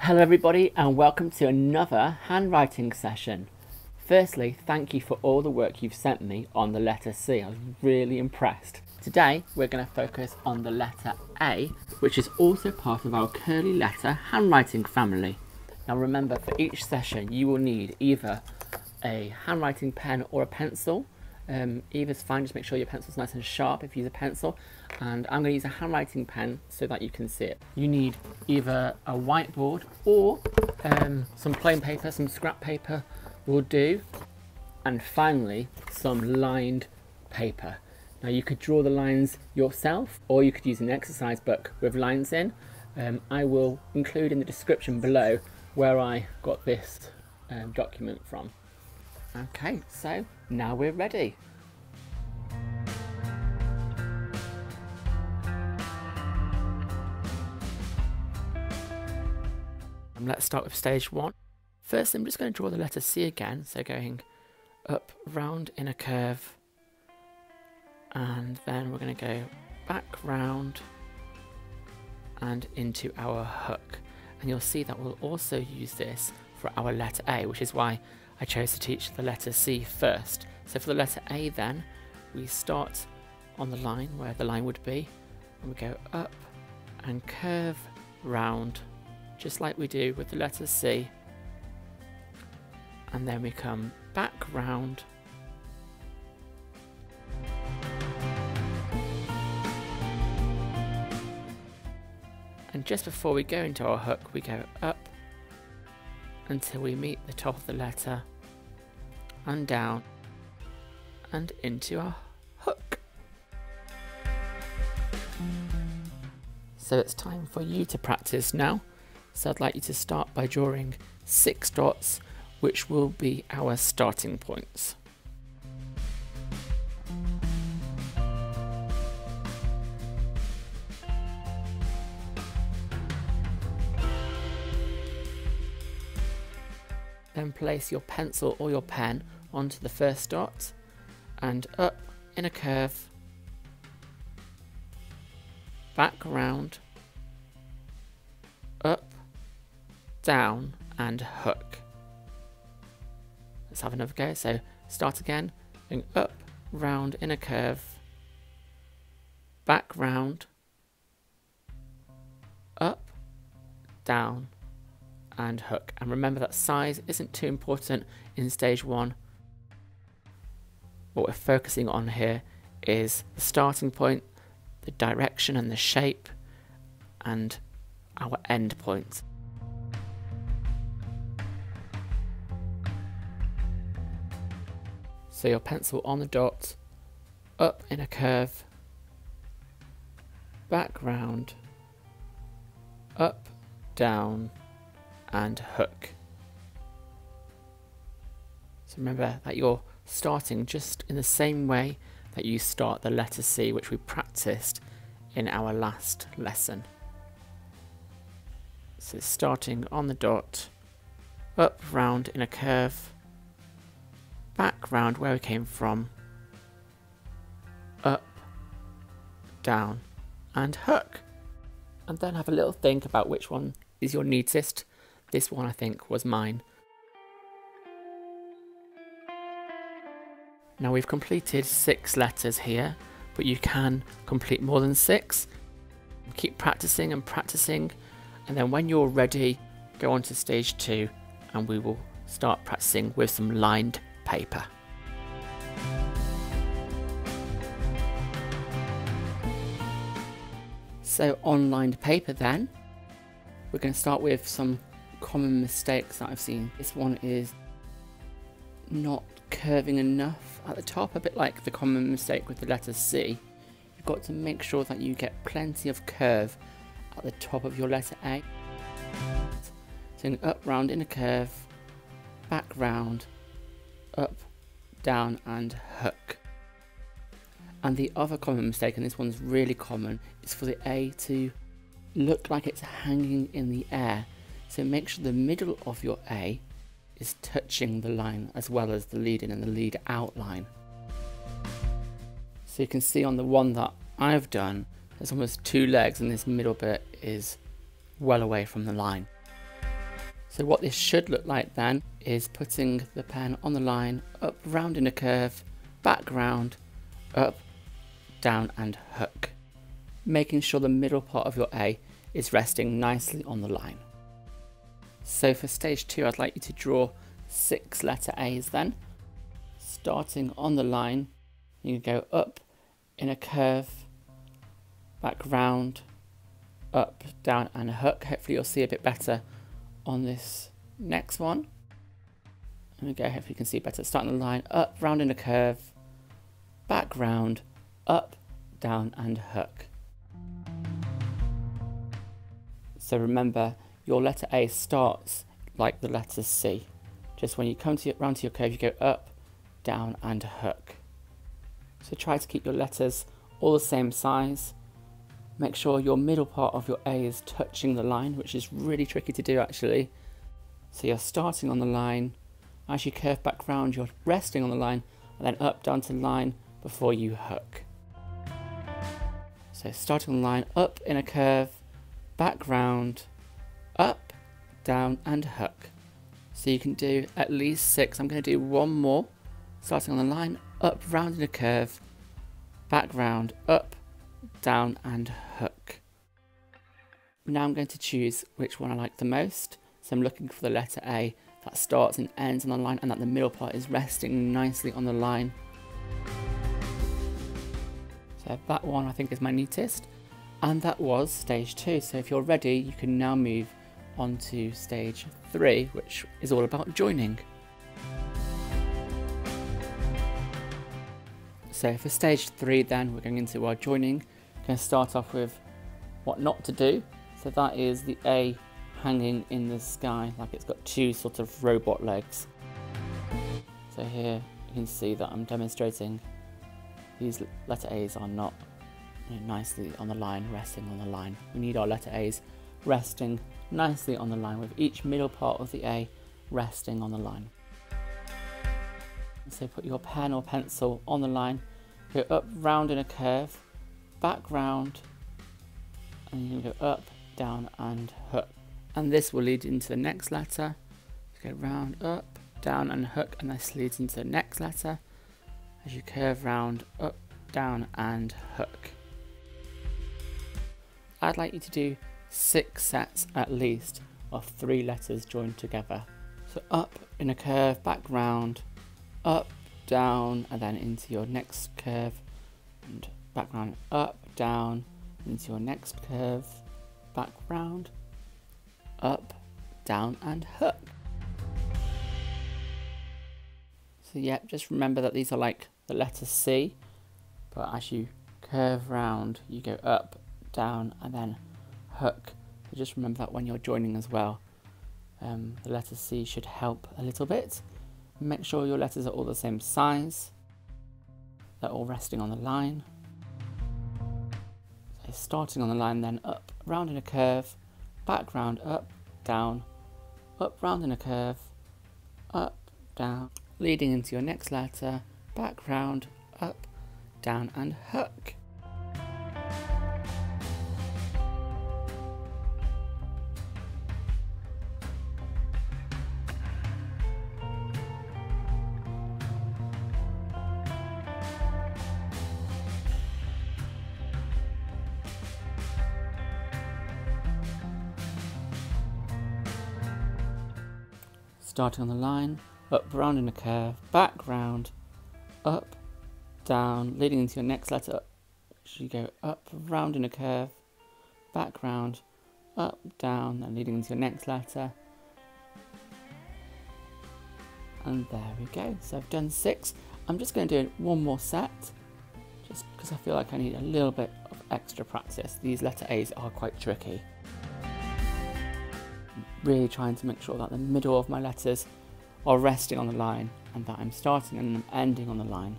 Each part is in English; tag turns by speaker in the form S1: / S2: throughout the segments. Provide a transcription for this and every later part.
S1: Hello everybody and welcome to another handwriting session. Firstly, thank you for all the work you've sent me on the letter C. I was really impressed. Today we're going to focus on the letter A, which is also part of our curly letter handwriting family. Now remember, for each session you will need either a handwriting pen or a pencil. Either's fine, just make sure your pencil's nice and sharp if you use a pencil, and I'm going to use a handwriting pen so that you can see it. You need either a whiteboard or some plain paper, some scrap paper will do, and finally some lined paper. Now you could draw the lines yourself or you could use an exercise book with lines in. I will include in the description below where I got this document from. Okay, so now we're ready. Let's start with stage one. First, I'm just going to draw the letter C again, so going up, round in a curve, and then we're going to go back round and into our hook. And you'll see that we'll also use this for our letter A, which is why I chose to teach the letter C first. So for the letter A then, we start on the line where the line would be, and we go up and curve round, just like we do with the letter C, and then we come back round and just before we go into our hook we go up until we meet the top of the letter and down and into our hook. So it's time for you to practice now. So I'd like you to start by drawing 6 dots, which will be our starting points. Then place your pencil or your pen onto the first dot and up in a curve, back round, up, down and hook. Let's have another go. So start again, going up, round in a curve, back round, up, down and hook. And remember that size isn't too important in stage one. What we're focusing on here is the starting point, the direction and the shape, and our end point. So your pencil on the dot, up in a curve, back round, up, down and hook. So remember that you're starting just in the same way that you start the letter C, which we practiced in our last lesson. So starting on the dot, up, round in a curve, back round where we came from, up, down and hook. And then have a little think about which one is your neatest. This one I think was mine. Now we've completed 6 letters here, but you can complete more than 6. Keep practicing and practicing, and then when you're ready, go on to stage 2 and we will start practicing with some lined paper. So on lined paper then, we're going to start with some common mistakes that I've seen. This one is not curving enough at the top, a bit like the common mistake with the letter C. You've got to make sure that you get plenty of curve at the top of your letter A. So up, round in a curve, back round, up, down and hook. And the other common mistake, and this one's really common, is for the A to look like it's hanging in the air. So make sure the middle of your A is touching the line as well as the lead in and the lead out line. So you can see on the one that I've done, there's almost 2 legs and this middle bit is well away from the line. So what this should look like then is putting the pen on the line, up, round in a curve, back round, up, down and hook. Making sure the middle part of your A is resting nicely on the line. So for stage 2, I'd like you to draw 6 letter A's then. Starting on the line, you go up in a curve, back round, up, down and hook. Hopefully you'll see a bit better on this next one. There we go, hopefully you can see better. Starting on the line, up, round in a curve, back round, up, down and hook. So remember, your letter A starts like the letter C. Just when you come round to your curve, you go up, down and hook. So try to keep your letters all the same size. Make sure your middle part of your A is touching the line, which is really tricky to do actually. So you're starting on the line. As you curve back round, you're resting on the line, and then up, down to the line before you hook. So starting on the line, up in a curve, back round, up, down and hook. So you can do at least 6. I'm going to do one more. Starting on the line, up, round in a curve, back round, up, down and hook. Now I'm going to choose which one I like the most. So I'm looking for the letter A that starts and ends on the line and that the middle part is resting nicely on the line. So that one I think is my neatest. And that was stage 2. So if you're ready, you can now move on to stage 3, which is all about joining. So for stage 3 then, we're going into our joining. We're going to start off with what not to do. So that is the A hanging in the sky, like it's got 2 sort of robot legs. So here you can see that I'm demonstrating these letter A's are not nicely on the line, resting on the line. We need our letter A's resting nicely on the line, with each middle part of the A resting on the line. So put your pen or pencil on the line, go up, round in a curve, back round, and you go up, down and hook. And this will lead into the next letter. Go round, up, down and hook, and this leads into the next letter as you curve round, up, down and hook. I'd like you to do 6 sets at least of 3 letters joined together. So up in a curve, back round, up, down, and then into your next curve, and back round, up, down, into your next curve, back round, up, down and hook. So yeah, just remember that these are like the letter C, but as you curve round, you go up, down and then hook. So just remember that when you're joining as well. The letter C should help a little bit. Make sure your letters are all the same size. They're all resting on the line. So starting on the line, then up, round in a curve, back round, up, down, up, round in a curve, up, down, leading into your next letter, back round, up, down and hook. Starting on the line, up, round in a curve, back round, up, down, leading into your next letter, so you go up, round in a curve, back round, up, down, and leading into your next letter. And there we go. So I've done 6. I'm just going to do one more set, just because I feel like I need a little bit of extra practice. These letter A's are quite tricky. Really trying to make sure that the middle of my letters are resting on the line and that I'm starting and I'm ending on the line.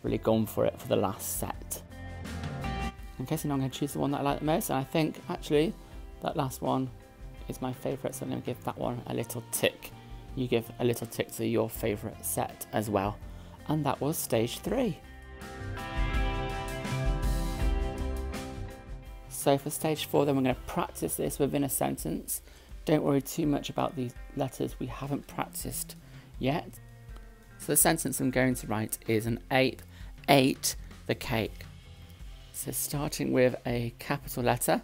S1: Really gone for it for the last set. Okay, so now I'm going to choose the one that I like the most, and I think actually that last one is my favourite, so I'm going to give that one a little tick. You give a little tick to your favourite set as well. And that was stage 3. So for stage 4 then we're going to practice this within a sentence. Don't worry too much about these letters we haven't practiced yet. So the sentence I'm going to write is an ape ate the cake. So starting with a capital letter.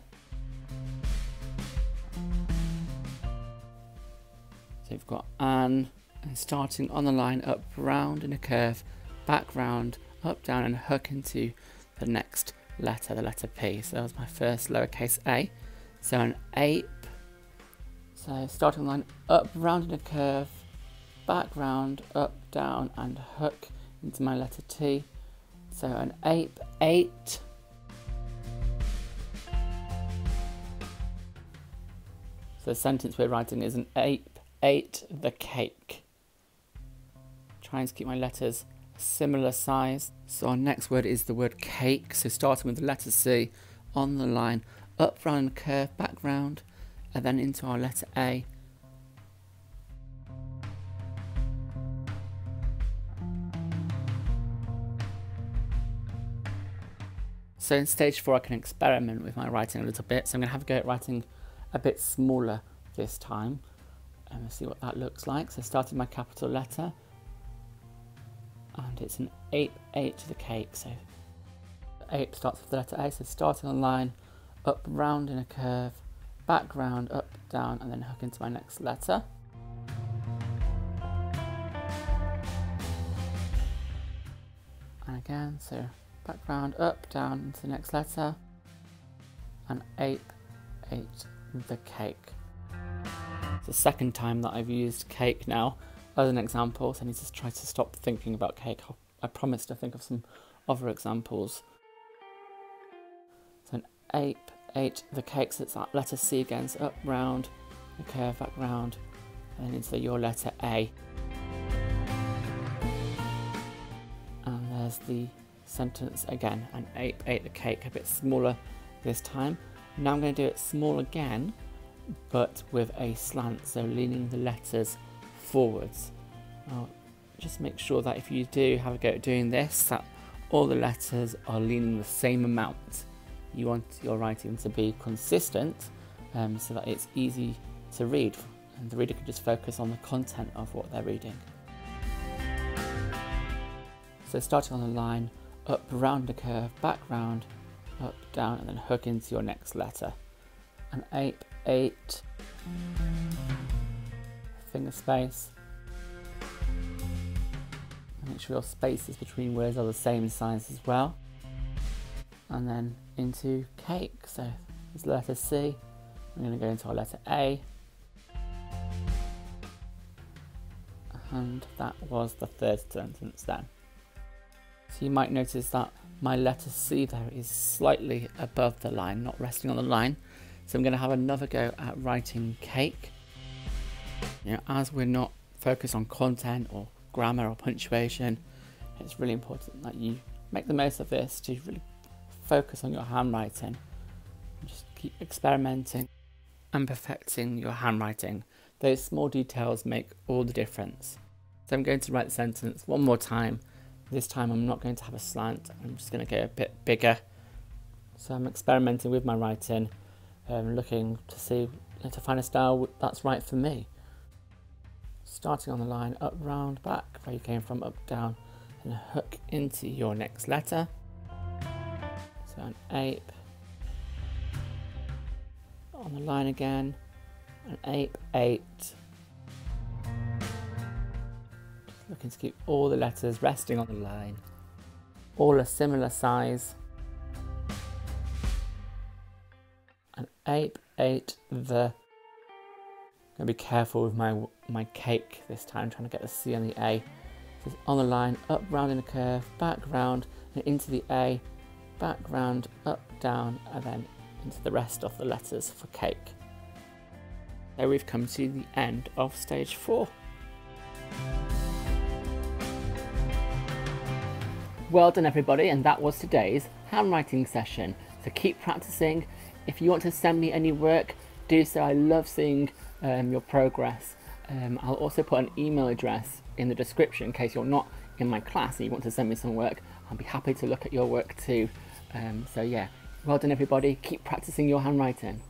S1: So we've got an, and starting on the line, up, round in a curve, back round, up, down, and hook into the next letter, the letter P. So that was my first lowercase a. So an ape. So starting on the line, up, round in a curve, back round, up, down, and hook into my letter T. So an ape ate. So the sentence we're writing is an ape ate the cake. Trying to keep my letters a similar size. So our next word is the word cake. So starting with the letter C on the line, up, round, and curve, back round, and then into our letter A. So in stage 4 I can experiment with my writing a little bit. So I'm going to have a go at writing a bit smaller this time. And we'll see what that looks like. So starting my capital letter. And it's an ape ate the cake. So the ape starts with the letter A. So starting on the line, up, round in a curve, back round, up, down, and then hook into my next letter. And again, so back round, up, down into the next letter. And ape ate the cake. It's the second time that I've used cake now as an example, so I need to try to stop thinking about cake. I promise to think of some other examples. So an ape ate the cake, so it's that letter C again, so up, round, a curve, back round, and then into your letter A. And there's the sentence again, an ape ate the cake, a bit smaller this time. Now I'm going to do it small again, but with a slant, so leaning the letters forwards. Now, just make sure that if you do have a go at doing this, that all the letters are leaning the same amount. You want your writing to be consistent, so that it's easy to read, and the reader can just focus on the content of what they're reading. So starting on the line, up, round the curve, back round, up, down, and then hook into your next letter. An ape ate, finger space. Make sure your spaces between words are the same size as well. And then into cake. So there's the letter C. I'm going to go into our letter A. And that was the third sentence then. So you might notice that my letter C there is slightly above the line, not resting on the line. So I'm going to have another go at writing cake. You know, as we're not focused on content or grammar or punctuation, it's really important that you make the most of this to really focus on your handwriting. Just keep experimenting and perfecting your handwriting. Those small details make all the difference. So I'm going to write the sentence one more time. This time I'm not going to have a slant, I'm just going to go a bit bigger. So I'm experimenting with my writing, looking to see, to find a style that's right for me. Starting on the line, up, round, back, where you came from, up, down, and hook into your next letter. So an ape. On the line again, an ape ate. Just looking to keep all the letters resting on the line, all a similar size. An ape ate the. I'm going to be careful with my cake this time, trying to get the C and the A. So on the line, up, round in a curve, back round, and into the A, back round, up, down, and then into the rest of the letters for cake. So we've come to the end of stage 4. Well done everybody, and that was today's handwriting session. So keep practicing. If you want to send me any work, do so. I love seeing your progress. I'll also put an email address in the description in case you're not in my class and you want to send me some work. I'll be happy to look at your work too. So yeah, well done everybody. Keep practicing your handwriting.